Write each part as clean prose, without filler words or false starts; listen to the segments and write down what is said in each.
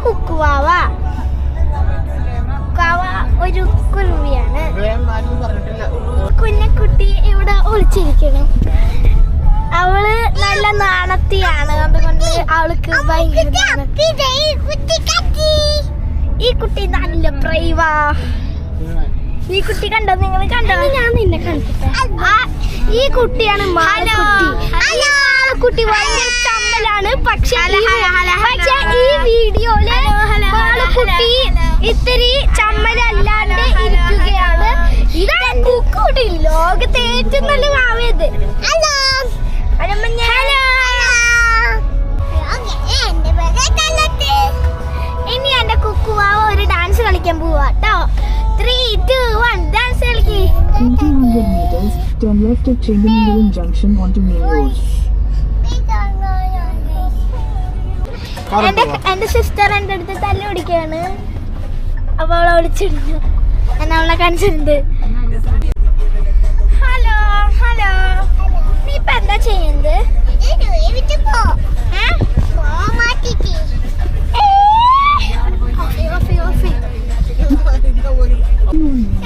കുക്കുവാവ. കുക്കുവാവ ഒരു കുരുവിയാണ്. കുഞ്ഞക്കുട്ടി ഇവിടെ ഒളിച്ചിരിക്കണം. അവള് നല്ല നാണത്തിയാണ്, അതുകൊണ്ട് അവൾക്ക് ഈ കുട്ടി നല്ല പ്രൈവാ. ഈ കുട്ടി കണ്ടോ? നിങ്ങൾ കണ്ടോ? ഞാൻ നിന്നെ കണ്ടിട്ട്. ഈ കുട്ടിയാണ് കുട്ടി. ഭയങ്കര ചമ്മലാണ്. പക്ഷെ ഈ വീഡിയോയില് കുട്ടി ഇത്തിരി ചമ്മലല്ലാണ്ട് ഇരിക്കുകയാണ്. ഇതാണ് കുട്ടി, ലോകത്തെ ഏറ്റവും നല്ല മാവേത്. ഹലോ ഇനി എന്റെ കുക്കുവാവ ഒരു ഡാൻസ് കളിക്കാൻ പോവാ കേട്ടോ. 3, 2, 1 ഡാൻസ് കളിക്ക്. 200 meters, turn left at Chengalum Junction onto Main Road. എന്റെ സിസ്റ്റർ എന്റെ അടുത്ത് തല്ല് പിടിക്കാണ്. അപ്പൊ അവളെ വിളിച്ചിരുന്നു, ഞാൻ അവളെ കാണിച്ചിട്ടുണ്ട്. ഹലോ ഹലോ, നീ ഇപ്പൊ എന്താ ചെയ്യുന്നത്?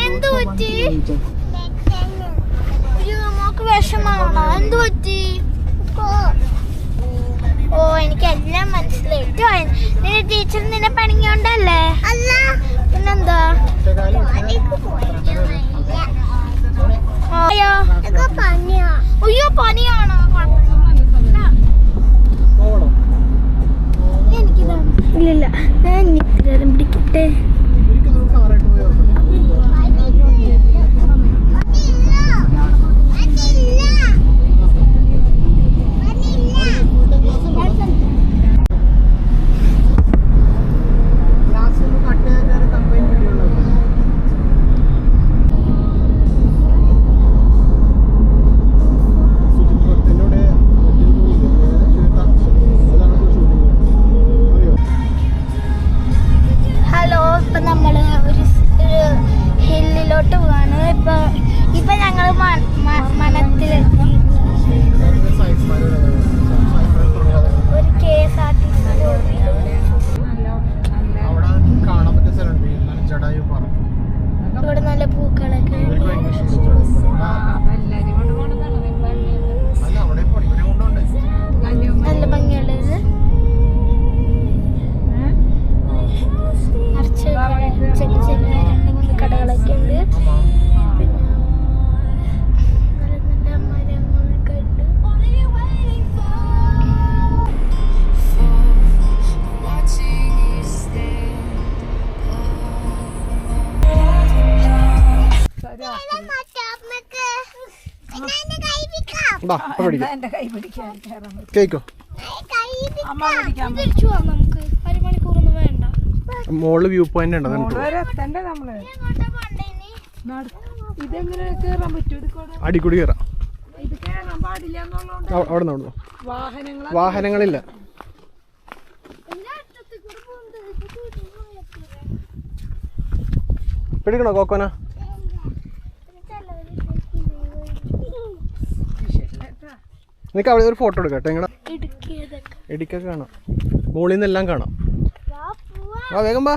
എന്ത് പറ്റി? മോക്ക് വിഷമാണോ? എന്ത് പറ്റി? ഓ, എനിക്കെല്ലാം മനസ്സിലായി. നിന്റെ ടീച്ചർ നിന്നെ പണിഞ്ഞോണ്ടല്ലേ? അല്ല, പിന്നെന്താ? അയ്യോ പനിയാണോ? എനിക്കിതാണ്. ഇല്ലില്ല, ഞാൻ നിൽക്കാനും പിടിക്കട്ടെ. ഇവിടെ നല്ല പൂക്കളൊക്കെ, നല്ല ഭംഗിയുള്ളത്. ചെറിയ ചെറിയ 2-3 കടകളൊക്കെ ഉണ്ട്. പിന്നെ നല്ല നല്ല മരങ്ങളൊക്കെ ഉണ്ട്. മോള് വ്യൂ പോയിന്റ് ഉണ്ട്. അടിക്കൂടി കയറാം. അവിടെ നിന്ന് വാഹനങ്ങളില്ല. പിടിക്കണോ കോക്കോന? നിനക്ക് അവിടെ ഒരു ഫോട്ടോ എടുക്കാം കേട്ടോ. നിങ്ങളുടെ ഇടുക്കൊക്കെ കാണാം, മുകളിൽ നിന്നെല്ലാം കാണാം. ആ വേഗം വാ.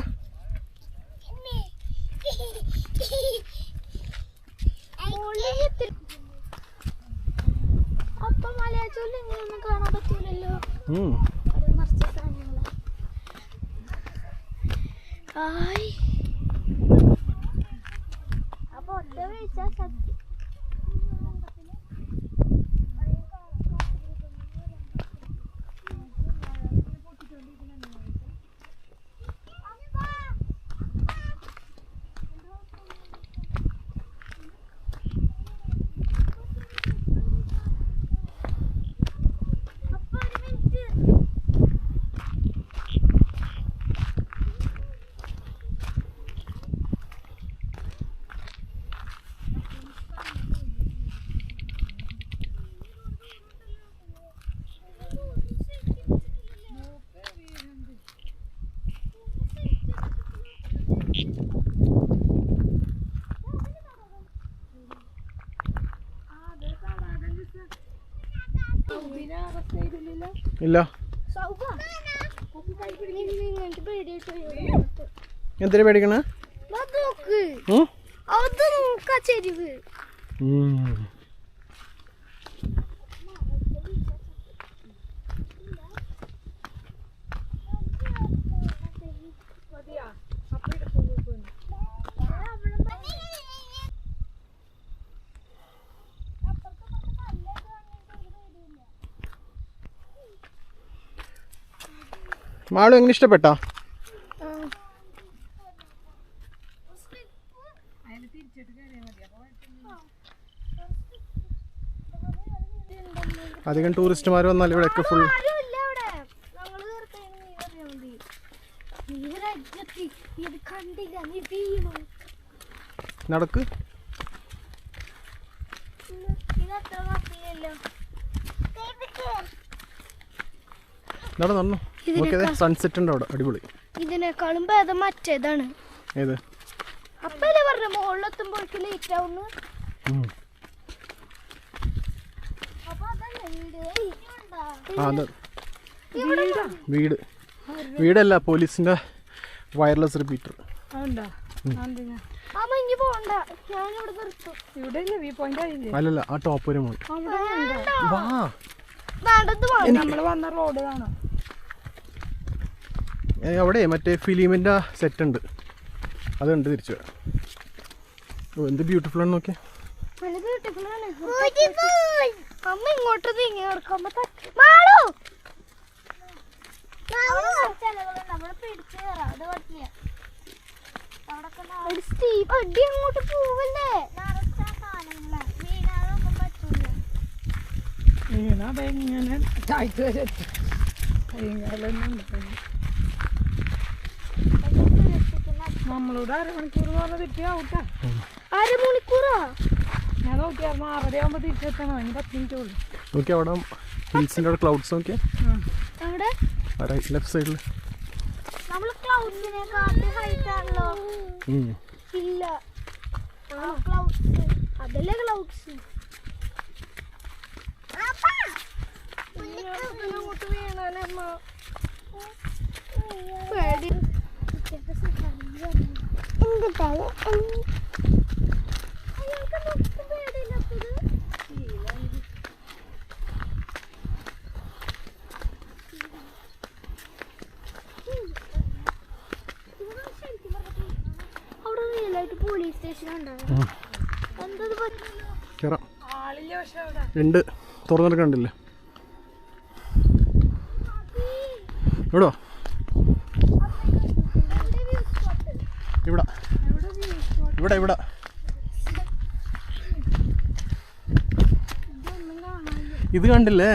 അപ്പൊ മലയാറ്റൂരിൽ ഇങ്ങനെയൊന്നും കാണാൻ പറ്റൂലല്ലോ. അപ്പൊ ഒറ്റ വീഴ്ച സത്യം. ഇല്ല. എന്തിനാ പേടിക്കണേ? അത് നോക്കാ ചെരിവ്. മാളു എങ്ങനെ ഇഷ്ടപ്പെട്ടാ? അധികം ടൂറിസ്റ്റുമാർ വന്നാൽ ഇവിടെയൊക്കെ ഫുൾ നടക്ക്. നടന്നു നോക്കിയതേ സൺസെറ്റ് ഉണ്ട് അവിടെ, അടിപൊളി. ഇതിനേക്കാളും ഭേദം മറ്റേതാണ്. ഏത്? അപ്പല്ലേ പറഞ്ഞ മുകളിലെത്തുമ്പോഴേക്ക് ലേറ്റ് ആവുന്നു. വീട് വീടല്ല, പോലീസിന്റെ വയർലെസ് റിപ്പീറ്റർ. അല്ലല്ല, ആ ടോപ്പ് വരെ പോയി. അവിടെ മറ്റേ ഫിലിമിന്റെ സെറ്റ് ഉണ്ട്, അതുണ്ട് തിരിച്ചു വരാം. എന്ത് ബ്യൂട്ടിഫുൾ ആണ് നോക്കിയാ. അമ്മ ഇങ്ങോട്ട് നീങ്ങി നടക്കുമ്പോ അങ്ങോട്ട് പോവല്ലേ. നമ്മളോട് അരമണിക്കൂർ പറഞ്ഞ തെറ്റിയാവൂട്ടാ. അരമണിക്കൂറാ ഞാൻ നോക്കിയായിരുന്നു. 6:30 ആകുമ്പോ തിരിച്ചെത്തണം. ഇനി 10 മിനിറ്റ് ഉള്ളു. നോക്കി അവിടെ ഹിൽസിന്റെ അവിടെ ക്ലൗഡ്സ് നോക്കിയാ, ലെഫ്റ്റ് സൈഡിൽ. നമ്മള് ക്ലൗഡ്സിനെക്കാട്ടി ഹൈറ്റ് ആണല്ലോ. ഇല്ല, ക്ലൗഡ്സ് അതല്ലേ ക്ലൗഡ്സ്. അങ്ങോട്ട് വീണാലമ്മ പേടി. അവിടെ റിയലായിട്ട് പോലീസ് സ്റ്റേഷൻ ഉണ്ടാകും. എന്തത് കേറാം. ആളില്ല പക്ഷെ അവിടെ ഉണ്ട്, തുറന്നെടുക്കണ്ടില്ലേ എവിടോ? ഇവിടെ ഇവിടെ ഇവിടെ ഇത് കണ്ടില്ലേ?